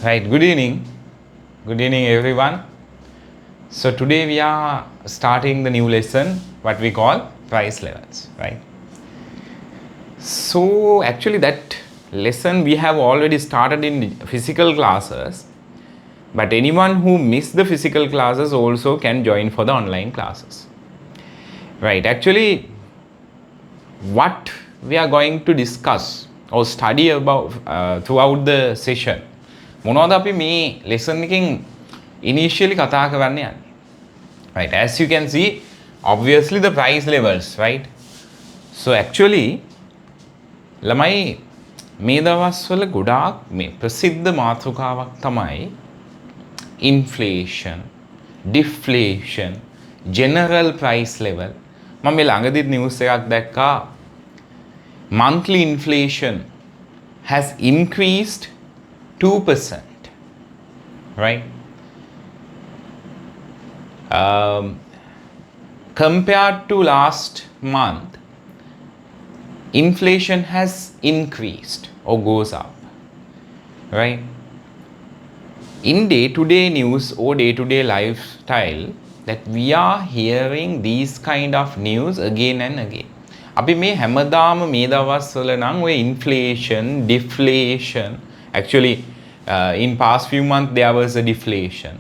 Right, good evening. Good evening, everyone. So, today we are starting the new lesson, what we call price levels, right? So, actually, that lesson we have already started in physical classes, but anyone who missed the physical classes also can join for the online classes, right? Actually, what we are going to discuss or study about throughout the session මොනවද අපි මේ lesson එකකින් initially කතා කරන්න යන්නේ, right? As you can see, obviously the price levels, right? So actually ළමයි මේ දවස්වල ගොඩාක් මේ ප්‍රසිද්ධ මාතෘකාවක් තමයි inflation, deflation, general price level. මම මේ ළඟදිත් නිවුස් එකක් දැක්කා, monthly inflation has increased 2%, right? Compared to last month, inflation has increased or goes up, right? In day-to-day news or day-to-day lifestyle, that we are hearing these kind of news again and again. අපි මේ හැමදාම මේ දවස්වල නම් ඔය inflation, deflation, actually in past few months there was a deflation,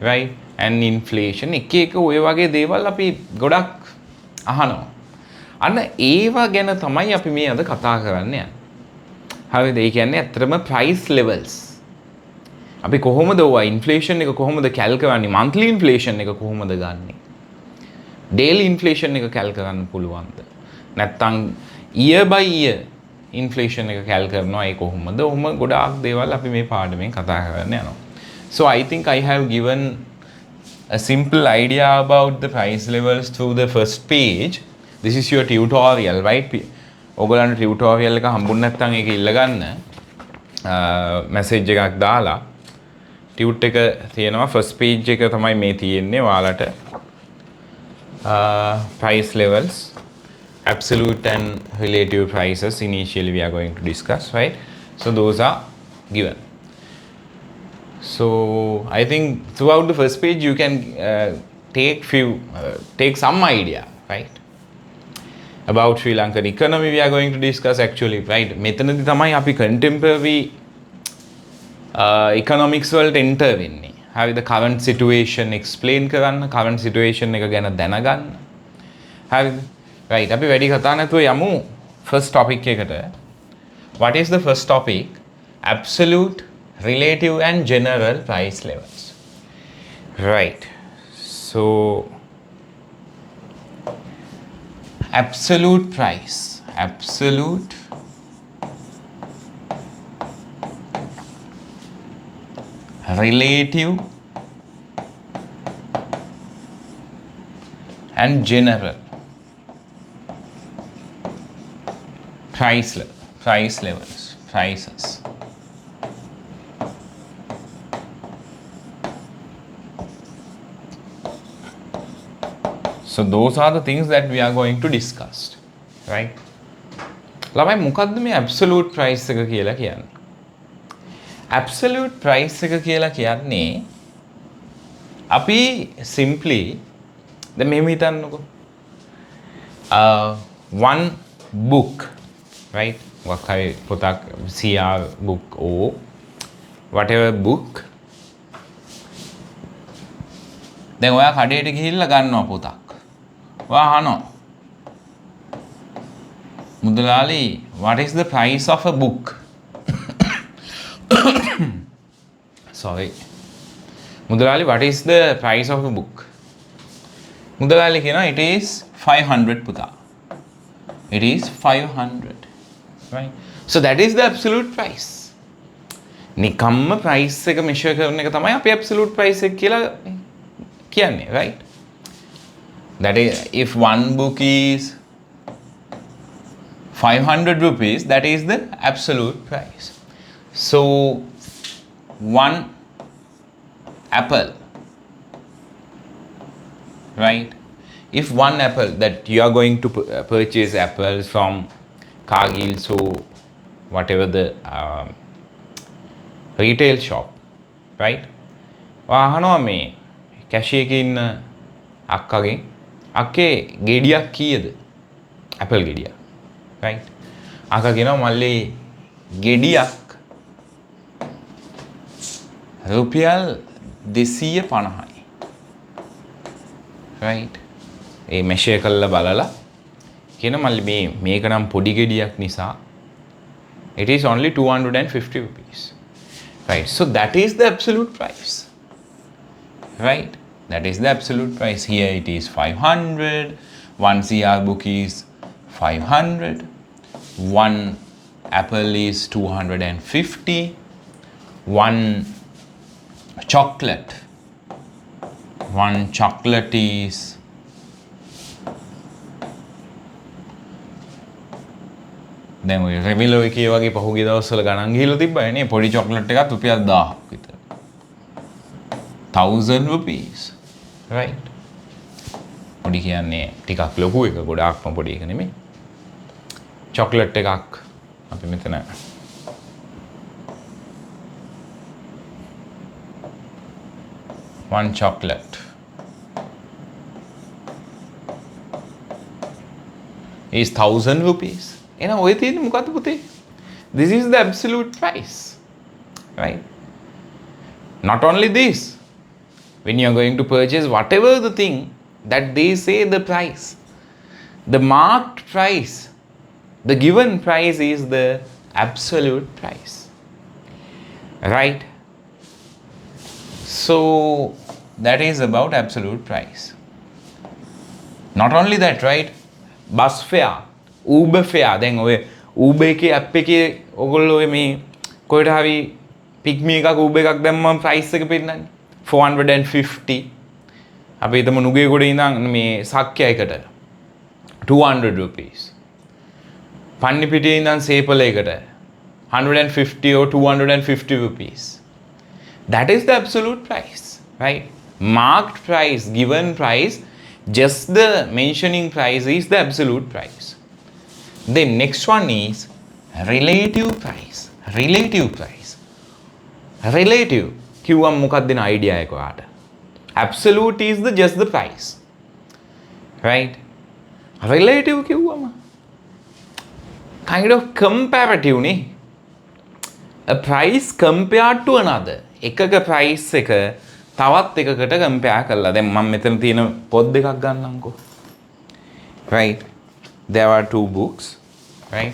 right? And inflation එක එක ඔය වගේ දේවල් අපි ගොඩක් අහනවා. අන්න ඒවා ගැන තමයි අපි මේ අද කතා කරන්න යන්නේ. හරිද? ඒ කියන්නේ ඇත්තටම price levels. අපි කොහොමද ඔය inflation එක කොහොමද කැල් කරන්නේ? monthly inflation එක කොහොමද ගන්නෙ? daily inflation එක කැල් කරන්න පුළුවන්ද? නැත්නම් year by year inflation එක කැල් කරනවා ඒ කොහොමද? ඔහොම ගොඩාක් දේවල් අපි මේ පාඩමෙන් කතා කරන්න යනවා. So I think I have given a simple idea about the price levels through the first page. This is your tutorial, right? ඔයගොල්ලන්ට tutorial එක හම්බුනේ නැත්නම් ඒක ඉල්ල ගන්න. message එකක් දාලා tut එක තියෙනවා, first page එක තමයි මේ තියෙන්නේ ඔයාලට. Price levels, absolute and relative prices initially we are going to discuss, right? So those are given. So I think throughout the first page you can take some idea, right, about Sri Lankan economy we are going to discuss actually, right? මෙතනදී තමයි අපි contemporary economics වලට enter වෙන්නේ. හරිද? current situation explain කරන්න, current situation එක ගැන දැනගන්න. හරිද? right, අපි වැඩි කතා නැතුව යමු first topic එකට. What is the first topic? Absolute, relative and general price levels. Right. So absolute price, absolute relative and general price levels, prices. So those are the things that we are going to discuss, right? ළමයි මොකද්ද මේ absolute price එක කියලා කියන්නේ? Absolute price එක කියලා කියන්නේ අපි simply දැන් මෙහෙම හිතන්නකෝ. One book, right? මොකක් හරි පොතක්, CR book or whatever book. දැන් ඔයා කඩේට ගිහිල්ලා ගන්නවා පොතක්. ඔයා අහනවා, මුදලාලි, what is the price of a book? Sorry. මුදලාලි, what is the price of a book? මුදලාලි කියනවා it is 500 පුතා. It is 500, right? So that is the absolute price. නිකම්ම price එක measure කරන එක තමයි අපි absolute price එක කියලා කියන්නේ, right? That is, if one book is 500 rupees, that is the absolute price. So one apple, right? If one apple, that you are going to purchase apples from Cargill, so whatever the retail shop, right? අහනවා මේ කැෂිය එකේ ඉන්න අක්කගෙන් අක්කේ ගෙඩියක් කීයද? Apple ගෙඩියක්, right? අක්කා කියනවා මල්ලි ගෙඩියක් රුපියල් 250යි, right? ඒ මෙෂර් කරලා බලලා කියන මල්ලි මේක නම් පොඩි ගෙඩියක් නිසා it is only 250 rupees, right? So that is the absolute price, right? That is the absolute price. Here it is 500, 1 CR book is 500, 1 apple is 250, 1 chocolate is දැන් ඔය රෙමිලෝ එකේ වගේ පහුගිය දවස්වල ගණන් ගිහිල්ලා තිබ්බයි නේ පොඩි චොක්ලට් එකක් රුපියල් 1000ක් විතර. 1000 rupees, right? පොඩි කියන්නේ ටිකක් ලොකු එක, ගොඩාක්ම පොඩි එක නෙමෙයි. චොක්ලට් එකක් අපි මෙතන one chocolate is 1000 rupees. එහෙනම් ඔය තියෙන්නේ මොකද්ද පුතේ? This is the absolute price, right? Not only this, when you are going to purchase whatever the thing that they say the price, the marked price, the given price is the absolute price, right? So that is about absolute price. Not only that, right? Bus fare, Uber fare. දැන් ඔය Uber එකේ app එකේ ඔයගොල්ලෝ මේ කොහෙට හරි pick me එකක් Uber එකක් දැම්මම price එක පෙන්නන්නේ 450. අපි හිතමු නුගේගොඩ ඉඳන් මේ සක්කයකට 200 rupees. පන්නිපිටියේ ඉඳන් සේපලයකට 150 or 250 rupees. That is the absolute price, right? Marked price, given price, just the mentioning price is the absolute price. The next one is relative price. Relative price. Relative. කිව්වම මොකක්ද දෙන idea එක ඔයාට? Absolute is the just the price, right? Relative කිව්වම kind of comparative නේ. A price compared to another. එකක price එක තවත් එකකට compare කරලා. දැන් මම මෙතන තියෙන පොත් දෙකක් ගන්නම්කෝ. Right? There are two books, right?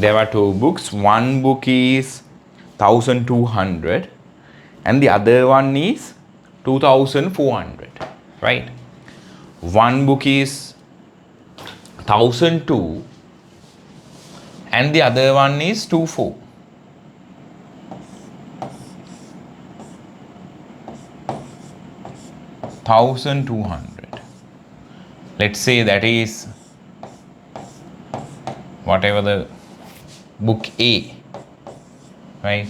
There are two books. One book is 1200 and the other one is 2400, right? One book is 1002 and the other one is 24. $1,200. Let's say that is whatever the book A, right?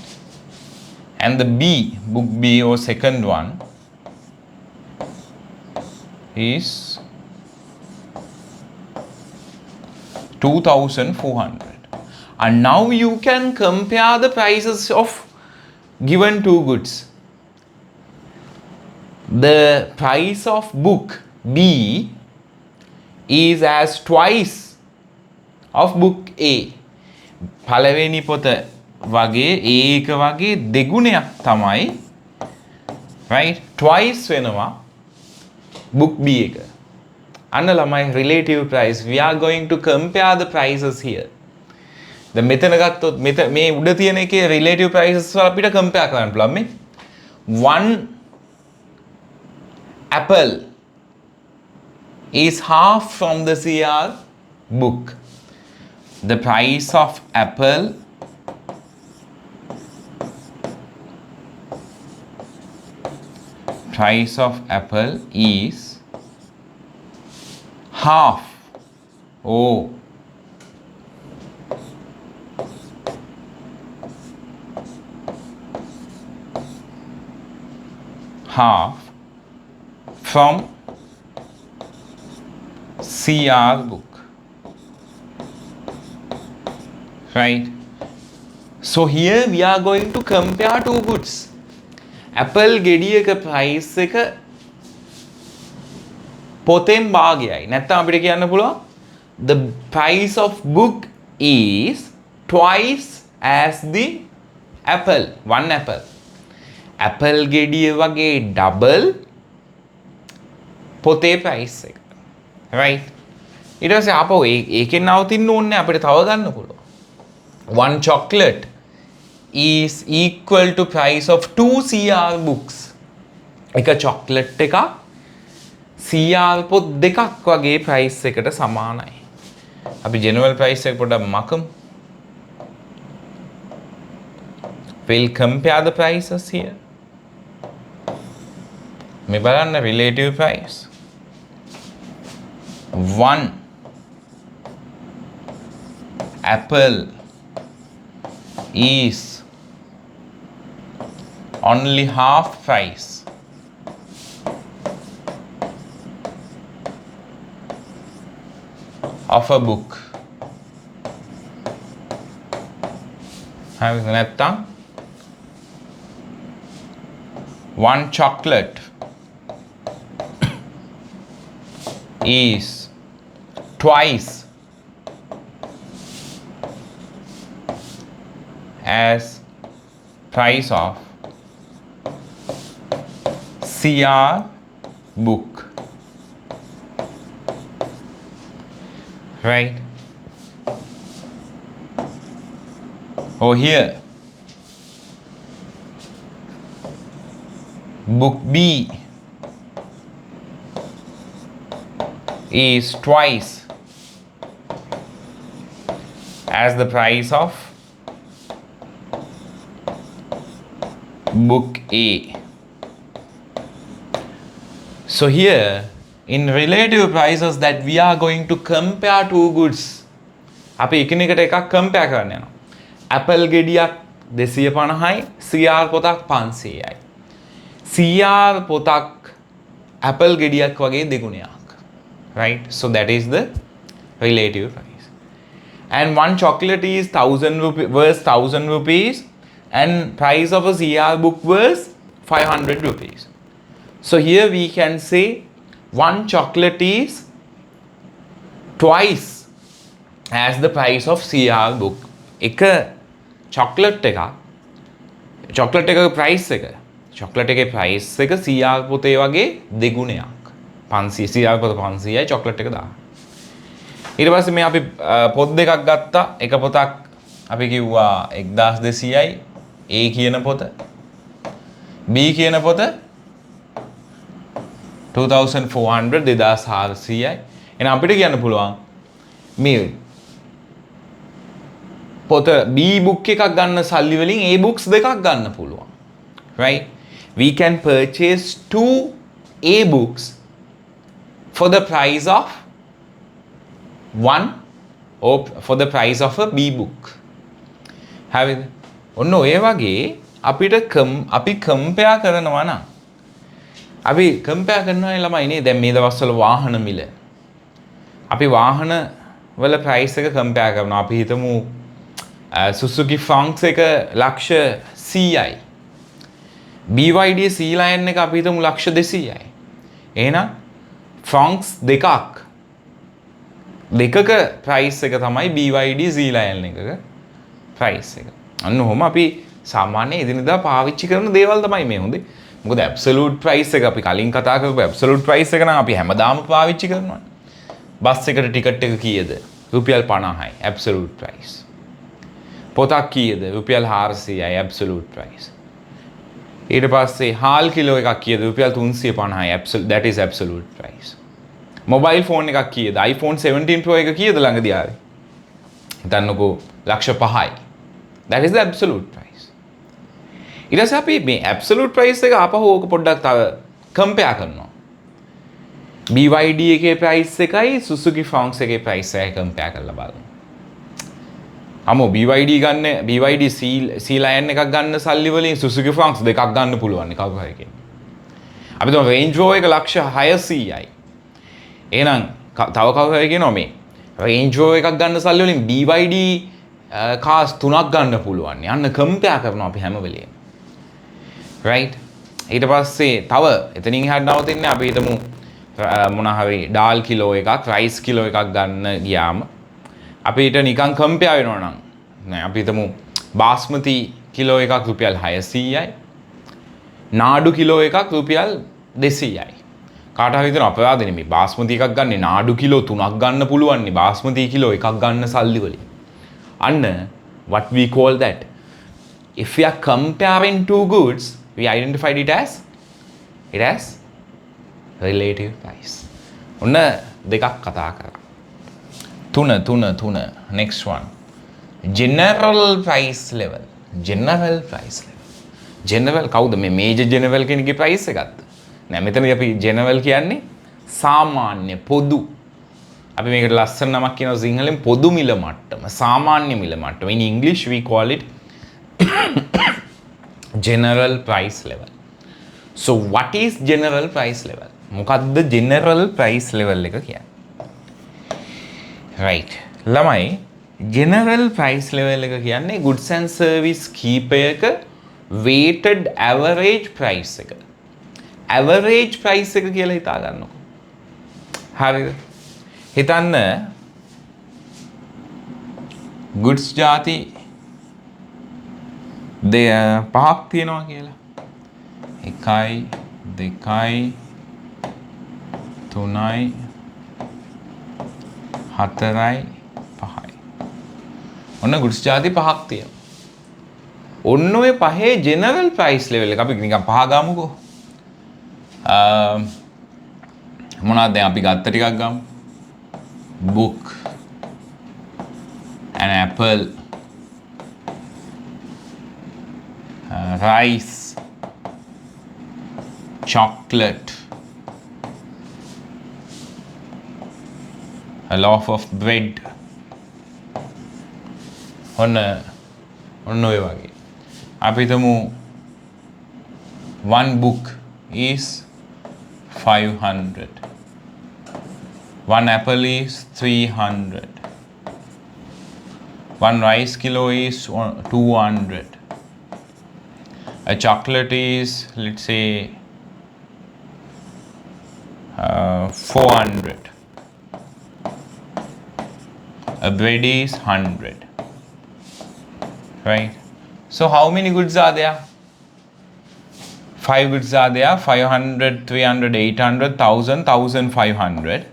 And the B, book B or second one is 2,400. And now you can compare the prices of given two goods. The price of book B is as twice of book A. පළවෙනි පොත වගේ A එක වගේ දෙගුණයක් තමයි, right? Twice වෙනවා book B එක. අන්න ළමයි relative price. We are going to compare the prices here. දැන් මෙතන ගත්තොත් මේ උඩ තියෙන එකේ relative prices වල අපිට compare කරන්න පුළුවන් මේ. One apple is half from the CR book. The price of apple is half. Oh, half from CR book, right? So here we are going to compare two goods. Apple ගෙඩියක price එක පොතෙන් භාගයයි. නැත්නම් අපිට කියන්න පුළුවන් the price of book is twice as the apple, one apple. Apple ගෙඩිය වගේ double පොතේ price එක. Right? ඊට පස්සේ අපෝ ඒකෙන් නවතින්න ඕනේ අපිට තව ගන්න පුළුවන්. One chocolate is equal to price of 2 CR books. එක chocolate එකක් CR පොත් දෙකක් වගේ price එකට සමානයි. අපි general price එක පොඩ්ඩක් මකමු. We'll compare the prices here. මේ බලන්න relative price. One apple is only half price of a book. Have නැත්තම් one chocolate is twice as price of CR book. Right? Or here book B is twice as the price of book A. So here in relative prices that we are going to compare two goods. අපි එකිනෙකට එකක් compare කරන්න යනවා. Apple ගෙඩියක් 250යි, CR පොතක් 500යි. CR පොතක් Apple ගෙඩියක් වගේ දෙගුණයක්. Right? So that is the relative price. And one chocolate is 1000 rupees worth 1000 rupees and price of a CR book was 500 rupees. So here we can say one chocolate is twice as the price of CR book. එක chocolate එකක price එක chocolate එකේ price එක CR පොතේ වගේ දෙගුණයක්. 500 CR පොත 500යි chocolate එක 1000. ඊට පස්සේ මේ අපි පොත් දෙකක් ගත්තා. එක පොතක් අපි කිව්වා 1200යි A කියන පොත. B කියන පොත 2400 2400යි. එහෙනම් අපිට කියන්න පුළුවන් මේ පොත B book එකක් ගන්න සල්ලි වලින් A books දෙකක් ගන්න පුළුවන්. Right? We can purchase 2 A books for the price of one or for the price of a B book. Have it? ඔන්න ඔය වගේ අපිට අපි compare කරනවා නම් අපි compare කරනවා ළමයි නේ දැන් මේ දවස්වල වාහන මිල. අපි වාහන වල price එක compare කරනවා. අපි හිතමු Suzuki Fronx එක ලක්ෂ 100යි. BYD C line එක අපි හිතමු ලක්ෂ 200යි. එහෙනම් Fronx දෙකක price එක තමයි BYD C line එකක price එක. අන්න ඔහොම අපි සාමාන්‍ය එදිනෙදා පාවිච්චි කරන දේවල් තමයි මේ හොඳේ. මොකද absolute price එක අපි කලින් කතා කරපු absolute price එක නම් අපි හැමදාම පාවිච්චි කරනවා. බස් එකට ටිකට් එක කීයද? රුපියල් 50යි absolute price. පොතක් කීයද? රුපියල් 400යි absolute price. ඊට පස්සේ හාල් කිලෝ එකක් කීයද? රුපියල් 350යි absolute, that is absolute price. Mobile phone එකක් කීයද? iPhone 17 Pro එක කීයද ළඟදී ආවේ? හිතන්නකෝ ලක්ෂ 5යි. That is the absolute price. ඊට පස්සේ අපි මේ absolute price එක ආපහු ඕක පොඩ්ඩක් තව compare කරනවා. BYD එකේ price එකයි Suzuki Fronx එකේ price එකයි compare කරලා බලමු. අමෝ BYD C line එකක් ගන්න සල්ලි වලින් Suzuki Fronx දෙකක් ගන්න පුළුවන් කවුරු හරි කෙනෙක්. අපි තුම Range Rover එක ලක්ෂ 600යි. එහෙනම් තව කවුරු හරි කියනවා මේ Range Rover එකක් ගන්න සල්ලි වලින් BYD කාස් 3ක් ගන්න පුළුවන්. යන්න කම්පෙයාර් කරනවා අපි හැම වෙලේම. right? ඊට පස්සේ තව එතනින් එහාට නවතින්නේ අපි හිතමු මොන හරි ඩාල් කිලෝ එකක් රයිස් කිලෝ එකක් ගන්න ගියාම අපිට නිකන් කම්පෙයාර් වෙනවා නම් නෑ අපි හිතමු බාස්මති කිලෝ එකක් රුපියල් 600යි නාඩු කිලෝ එකක් රුපියල් 200යි. කාට හරි හිතන අපරාධනේ මේ බාස්මති එකක් ගන්න නාඩු කිලෝ 3ක් ගන්න පුළුවන් නේ බාස්මති කිලෝ එකක් ගන්න සල්ලි වලින්. අන්න what we call that if we are comparing two goods we identified it as relative price. ඔන්න දෙකක් කතා කරා. තුන next one general price level. general කවුද මේ major general කෙනෙක්ගේ price එකක්ද? නෑ මෙතනදී අපි general කියන්නේ සාමාන්‍ය පොදු. අපි මේකට ලස්සන නමක් කියනවා සිංහලෙන් පොදු මිල මට්ටම සාමාන්‍ය මිල මට්ටම. in English we call it general price level. so what is general price level? මොකක්ද general price level එක කියන්නේ? right ළමයි general price level එක කියන්නේ goods and service කීපයක weighted average price එක. average price එක කියලා හිතා ගන්නකො. හරිද? හිතන්න goods ಜಾති පහක් තියෙනවා කියලා. 1යි 2යි 3යි 4යි 5යි. ඔන්න goods ಜಾති පහක් තියෙනවා. ඔන්න ඔය පහේ general price level එක අපි නිකන් පහ ගමුකෝ. මොනවද දැන් අපි ගත්ත ටිකක් ගමු. book, an apple, rice, chocolate, a loaf of bread. ඔන්න ඔය වගේ. අපි හිතමු one book is 500. One apple is 300. One rice kilo is 200. A chocolate is, let's say, 400. A bread is 100. Right? So how many goods are there? 5 goods are there. 500, 300, 800, 1000, 1500.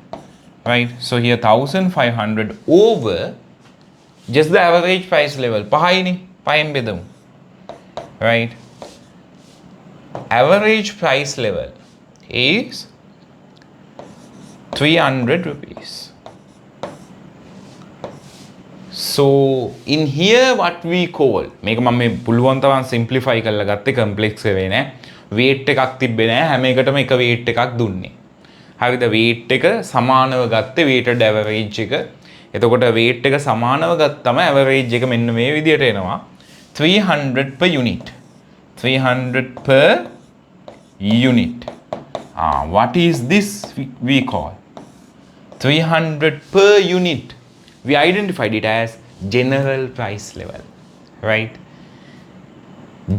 Right? So here 1500 over just the average price level. Pahayini, pahen bedam. Right? Average price level is 300 rupees. So in here what we call මේක මම මේ පුළුවන් තරම් simplify කරලා ගත්තේ complex වෙන්නේ නැහැ. weight එකක් තිබ්බේ නැහැ. හැම එකටම එක weight එකක් දුන්නේ. හරිද? weight එක සමානව ගත්තේ weighted average එක. එතකොට weight එක සමානව ගත්තම average එක මෙන්න මේ විදියට එනවා 300 per unit. 300 per unit. What is this we call? 300 per unit. We identified it as general price level. Right?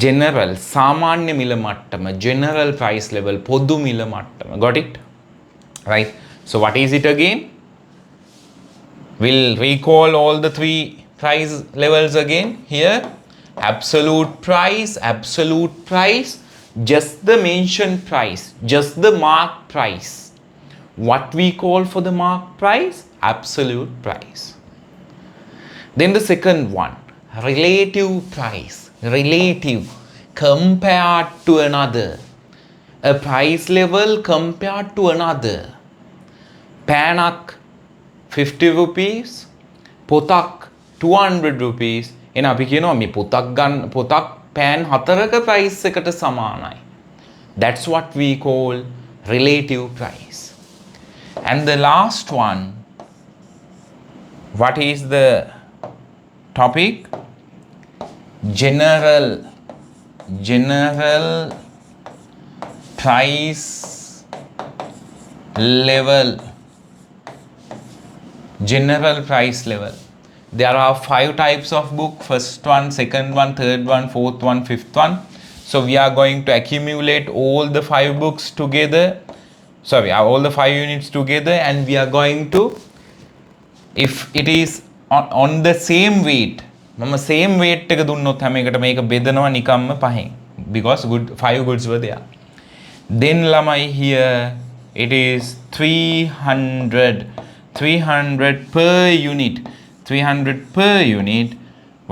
General, සාමාන්‍ය මිල මට්ටම, general price level, පොදු මිල මට්ටම. Got it? Right? So what is it again? We'll recall all the 3 price levels again here. Absolute price, just the mentioned price, just the mark price. What we call for the mark price? Absolute price. Then the second one, relative price. Relative, compared to another. A price level compared to another. Panak 50 rupees, potak 200 rupees. එන අපි කියනවා මේ පොතක් පෑන් 4ක price එකට සමානයි. That's what we call relative price. And the last one, what is the topic? General price level. General price level. There are 5 types of book. First one, second one, third one, fourth one, fifth one. So we are going to accumulate all the 5 books together. Sorry, all the 5 units together, and we are going to, if it is on the same weight, මම same weight එක දුන්නොත් හැම එකට මේක බෙදනවා නිකම්ම පහෙන්, because 5 goods were there. Then ළමයි here it is 300 per unit. 300 per unit,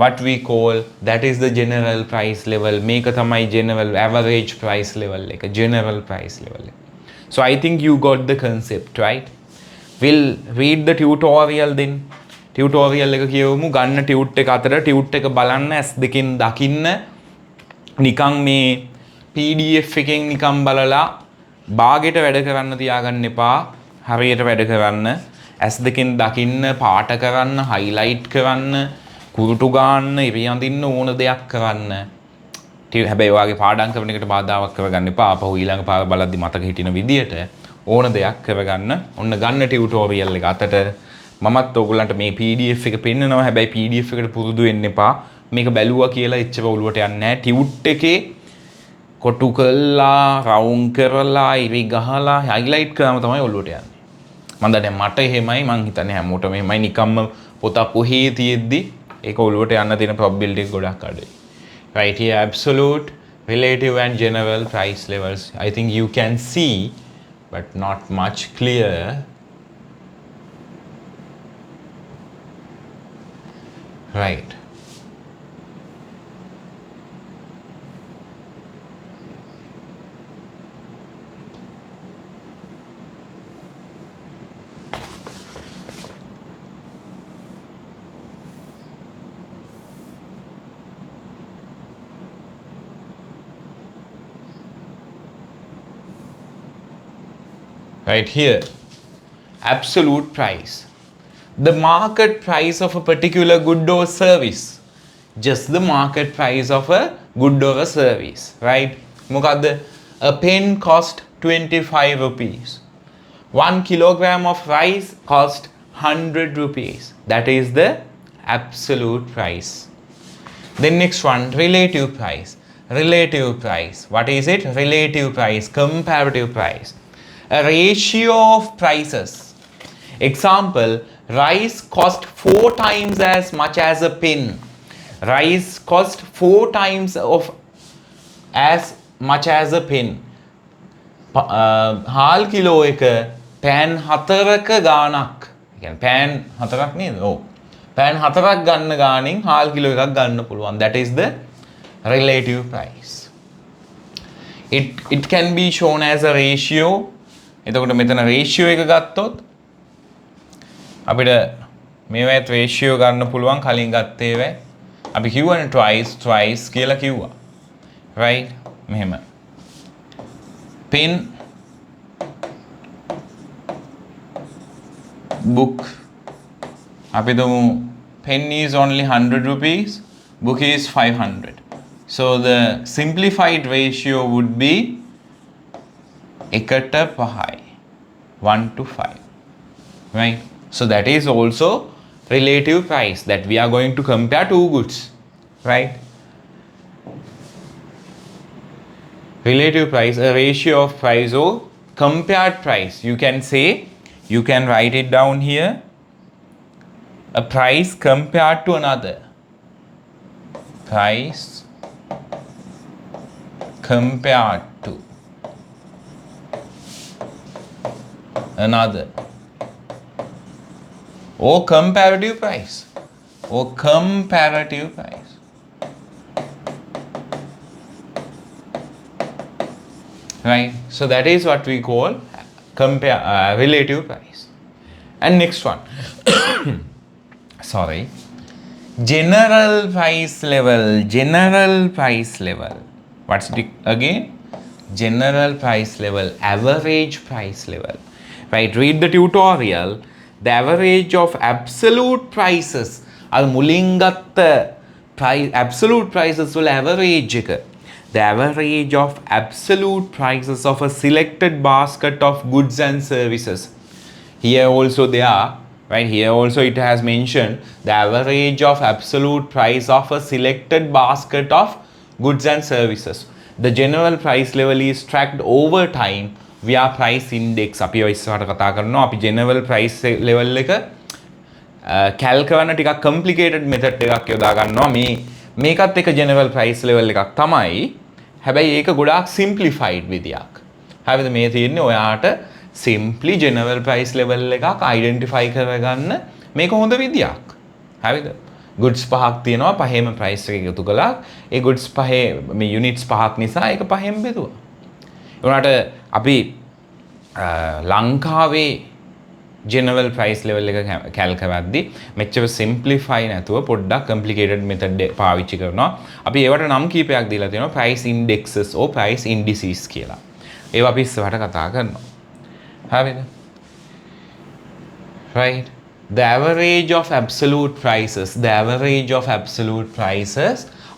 what we call, that is the general price level. මේක තමයි general average price level එක, general price level එක. So I think you got the concept, right? We'll read the tutorial then. Tutorial එක කියවමු. ගන්න tute එක අතර tute එක බලන්න, ඇස් දෙකෙන් දකින්න. නිකන් මේ PDF එකෙන් නිකන් බලලා බාගෙට වැඩ කරන්න තියාගන්න එපා. හරියට වැඩ කරන්න. ඇස් දෙකෙන් දකින්න, පාට කරන්න, highlight කරන්න, කුරුටු ගන්න, ඉරියඳින්න, ඕන දෙයක් කරන්න. හැබැයි ඔයාගේ පාඩම් කරන එකට බාධාවක් කරගන්න එපා. ආපහු ඊළඟ පාර බලද්දි මතක හිටින විදියට ඕන දෙයක් කරගන්න. ඔන්න ගන්න ටියුටෝරියල් එක අතට. මමත් ඔයගොල්ලන්ට මේ PDF එක පෙන්නනවා. හැබැයි PDF එකට පුරුදු වෙන්න එපා. මේක බැලුවා කියලා එච්චර ඔළුවට යන්නේ නැහැ. ටියුට් එකේ කොටු කරලා, රවුන්ඩ් කරලා, ඉරි ගහලා, highlight කරාම තමයි ඔළුවට යන්නේ. මම දන්නේ මට එහෙමයි, මං හිතන්නේ හැමෝටම එහෙමයි. නිකම්ම පොත පොහේ තියෙද්දි ඒක ඔළුවට යන්න තියෙන probability එක ගොඩක් අඩුයි. Right here, absolute, relative and general price levels. I think you can see, but not much clear. Right. Right here, absolute price, the market price of a particular good or service. Just the market price of a good or a service, right? Mokadda, a pen cost 25 rupees. 1 kilogram of rice cost 100 rupees. That is the absolute price. Then next one, relative price. Relative price. What is it? Relative price, comparative price. A ratio of prices. Example, rice cost 4 times as much as a pen. Rice cost 4 times of as much as a pen. හාල් kilo එක පෑන් 4ක ගාණක්. කියන්නේ පෑන් 4ක් නේද? ඔව්. පෑන් 4ක් ගන්න ගාණින් හාල් කිලෝ එකක් ගන්න පුළුවන්. That is the relative price. It can be shown as a ratio. එතකොට මෙතන ratio එක ගත්තොත් අපිට මේවත් ratio ගන්න පුළුවන්. කලින් ගත්තේ වේ අපි කිව්වනේ twice කියලා කිව්වා, right? මෙහෙම pen, book. අපි දමු pen is only 100 rupees, book is 500. So the simplified ratio would be එකට 5, 1 to 5, right? So that is also relative price that we are going to compare two goods, right? Relative price, a ratio of price or compared price. You can say, you can write it down here, a price compared to another. Price compared to another, or comparative price, or comparative price. Right? So that is what we call relative price. And next one, sorry, general price level. General price level. What's it again? General price level, average price level. Right, read the tutorial. The average of absolute prices. Al මුලින් ගත්ත absolute prices වල average එක. The average of absolute prices of a selected basket of goods and services. Here also they are right? Here also it has mentioned the average of absolute price of a selected basket of goods and services. The general price level is tracked over time via price index. අපි ඔය ඉස්සරහට කතා කරනවා අපි general price level එක calc කරන ටිකක් complicated method එකක් යොදා ගන්නවා මේකත් එක general price level එකක් තමයි. හැබැයි ඒක ගොඩාක් simplified විදියක්. හරිද? මේ තියෙන්නේ ඔයාට simply general price level එකක් identify කරගන්න මේක හොඳ විදියක්. හරිද? goods පහක් තියෙනවා පහේම price එක එකතු කළා. ඒ goods පහේ මේ units පහක් නිසා ඒක පහෙන් බෙදුවා. ඒ වුණාට අපි ලංකාවේ general price level එක calc කරද්දී මෙච්චර simplify නැතුව පොඩ්ඩක් complicated method පාවිච්චි කරනවා. අපි ඒවට නම් කීපයක් දීලා තියෙනවා price indexes or price indices කියලා. ඒවා අපි ඉස්සරහට කතා කරනවා. හරිද? Right? The average of absolute prices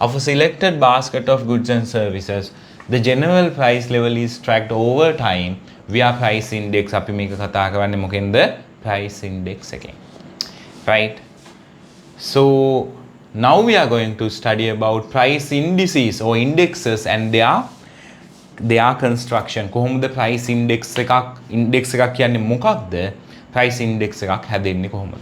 of a selected basket of goods and services, the general price level is tracked over time via price index. අපි මේක කතා කරන්නේ මොකෙන්ද? price index එකෙන්. Right? So now we are going to study about price indices or indexes and their construction. කොහොමද price index එකක් කියන්නේ මොකක්ද? price index එකක් හැදෙන්නේ කොහොමද?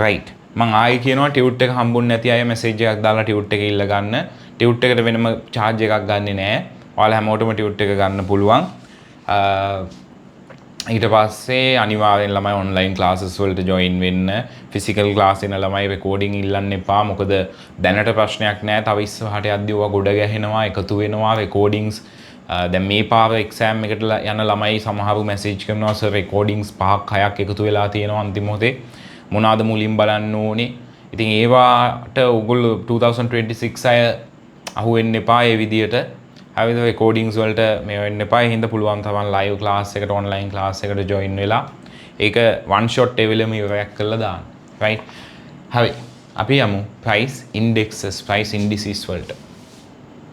right. මම ආයි කියනවා ටියුට් එක හම්බුනේ නැති අය මැසේජ් එකක් දාලා ටියුට් එක ඉල්ල ගන්න. ටියුට් එකට වෙනම charge එකක් ගන්නෙ නෑ. ඔයාලා හැමෝටම ටියුට් එක ගන්න පුළුවන්. ඊට පස්සේ අනිවාර්යෙන් ළමයි online classes වලට join වෙන්න. physical class එන ළමයි recording ඉල්ලන්න එපා. මොකද දැනට ප්‍රශ්නයක් නෑ. තව ඉස්සරහට යද්දී ඔයා ගොඩ ගැහෙනවා, එකතු වෙනවා recordings. දැන් මේ පාර exam එකට යන ළමයි සමහරව message කරනවා sir recordings 5ක් 6ක් එකතු වෙලා තියෙනවා අන්තිම මොහොතේ. මොනවාද මුලින් බලන්න ඕනේ. ඉතින් ඒවාට ඔයගොල්ලෝ 2026 අය අහුවෙන්න එපා ඒ විදියට. හරිද? recordings වලට මේ වෙන්න එපා. ඒ හින්දා පුළුවන් තරම් live class එකට online class එකට join වෙලා ඒක one shot level එකම ඉවරයක් කරලා දාන්න. right? හරි. අපි යමු price indexes, price indices වලට.